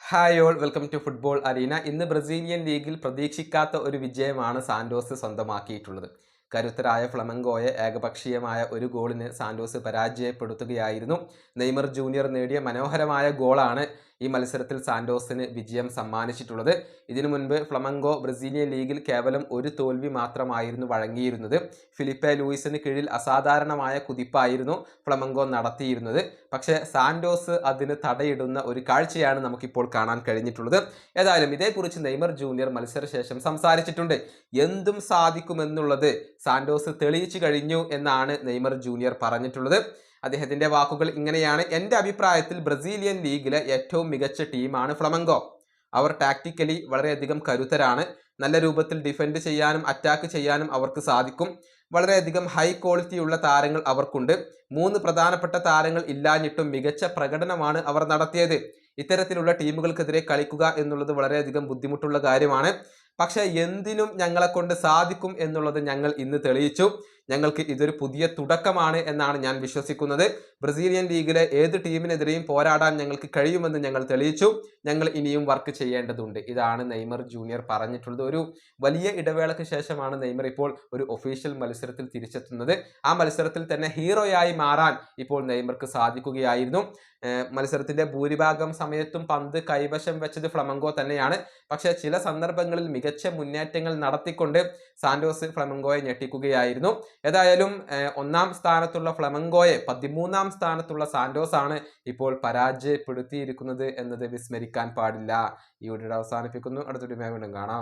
Hi all welcome to football arena. ഇന്ന് Brazilian ലീഗിൽ പ്രതീക്ഷിക്കാത്ത ഒരു വിജയമാണ് സാന്റോസ് സ്വന്തമാക്കിയിട്ടുള്ളത്. കരുത്തരായ ഫ്ലമംഗോയെ ഏകപക്ഷീയമായ ഒരു ഗോളിന് സാന്റോസ് പരാജയപ്പെടുത്തുകയായിരുന്നു. നെയ്മർ ജൂനിയർ നേടിയ മനോഹരമായ ഗോളാണ് ഈ മത്സരത്തിൽ സാന്റോസിന് വിജയം സമ്മാനിച്ചിട്ടുള്ളത്. ഇതിനു മുൻപ് ഫ്ലമംഗോ ബ്രസീലിയൻ ലീഗിൽ കേവലം ഒരു തോൽവി മാത്രമായിരുന്നു വഴങ്ങിയിരുന്നത്. ഫിലിപ്പെ ലൂയിസിന് കീഴിൽ അസാധാരണമായ കുതിപ്പായിരുന്നു ഫ്ലമംഗോ നടത്തിയിരുന്നത്. പക്ഷേ സാന്റോസ് അതിന് തടയിടുന്ന ഒരു കാഴ്ചയാണ് നമുക്കിപ്പോൾ കാണാൻ കഴിഞ്ഞിട്ടുള്ളത്. ഏതായാലും ഇതേക്കുറിച്ച് നെയ്മർ ജൂനിയർ മത്സരശേഷം സംസാരിച്ചിട്ടുണ്ട്. എന്തും സാധിക്കുമെന്നുള്ളത് സാന്റോസ് തെളിയിച്ചു കഴിഞ്ഞു എന്നാണ് നെയ്മർ ജൂനിയർ പറഞ്ഞിട്ടുള്ളത്. അദ്ദേഹത്തിന്റെ വാക്കുകൾ ഇങ്ങനെയാണ്: എൻ്റെ അഭിപ്രായത്തിൽ ബ്രസീലിയൻ ലീഗിലെ ഏറ്റവും മികച്ച ടീമാണ് ഫ്ലമംഗോ. അവർ ടാക്ടിക്കലി വളരെയധികം കരുത്തരാണ്. നല്ല രൂപത്തിൽ ഡിഫെൻഡ് ചെയ്യാനും അറ്റാക്ക് ചെയ്യാനും അവർക്ക് സാധിക്കും. വളരെയധികം ഹൈ ക്വാളിറ്റിയുള്ള താരങ്ങൾ അവർക്കുണ്ട്. 3 പ്രധാനപ്പെട്ട താരങ്ങൾ ഇല്ലാഞ്ഞിട്ടും മികച്ച പ്രകടനമാണ് അവർ നടത്തിയത്. ഇത്തരത്തിലുള്ള ടീമുകൾക്കെതിരെ കളിക്കുക എന്നുള്ളത് വളരെയധികം ബുദ്ധിമുട്ടുള്ള കാര്യമാണ്. പക്ഷെ എന്തിനും ഞങ്ങളെ കൊണ്ട് സാധിക്കും എന്നുള്ളത് ഞങ്ങൾ ഇന്ന് തെളിയിച്ചു. ഞങ്ങൾക്ക് ഇതൊരു പുതിയ തുടക്കമാണ് എന്നാണ് ഞാൻ വിശ്വസിക്കുന്നത്. ബ്രസീലിയൻ ലീഗിലെ ഏത് ടീമിനെതിരെയും പോരാടാൻ ഞങ്ങൾക്ക് കഴിയുമെന്ന് ഞങ്ങൾ തെളിയിച്ചു. ഞങ്ങൾ ഇനിയും വർക്ക് ചെയ്യേണ്ടതുണ്ട്. ഇതാണ് നെയ്മർ ജൂനിയർ പറഞ്ഞിട്ടുള്ളത്. ഒരു വലിയ ഇടവേളയ്ക്ക് ശേഷമാണ് നെയ്മർ ഇപ്പോൾ ഒരു ഒഫീഷ്യൽ മത്സരത്തിൽ തിരിച്ചെത്തുന്നത്. ആ മത്സരത്തിൽ തന്നെ ഹീറോയായി മാറാൻ ഇപ്പോൾ നെയ്മർക്ക് സാധിക്കുകയായിരുന്നു. മത്സരത്തിന്റെ ഭൂരിഭാഗം സമയത്തും പന്ത് കൈവശം വെച്ചത് ഫ്ലമംഗോ തന്നെയാണ്. പക്ഷേ ചില സന്ദർഭങ്ങളിൽ മികച്ച മുന്നേറ്റങ്ങൾ നടത്തിക്കൊണ്ട് സാന്റോസ് ഫ്ലമംഗോയെ ഞെട്ടിക്കുകയായിരുന്നു. ഏതായാലും 1-ാം സ്ഥാനത്തുള്ള ഫ്ലമംഗോയെ 13-ാം സ്ഥാനത്തുള്ള സാന്റോസ് ആണ് ഇപ്പോൾ പരാജയപ്പെടുത്തിയിരിക്കുന്നത് എന്നത് വിസ്മരിക്കാൻ പാടില്ല. ഈ വീഡിയോ അവസാനിപ്പിക്കുന്നു. അടുത്തൊരു വീണ്ടും കാണാം.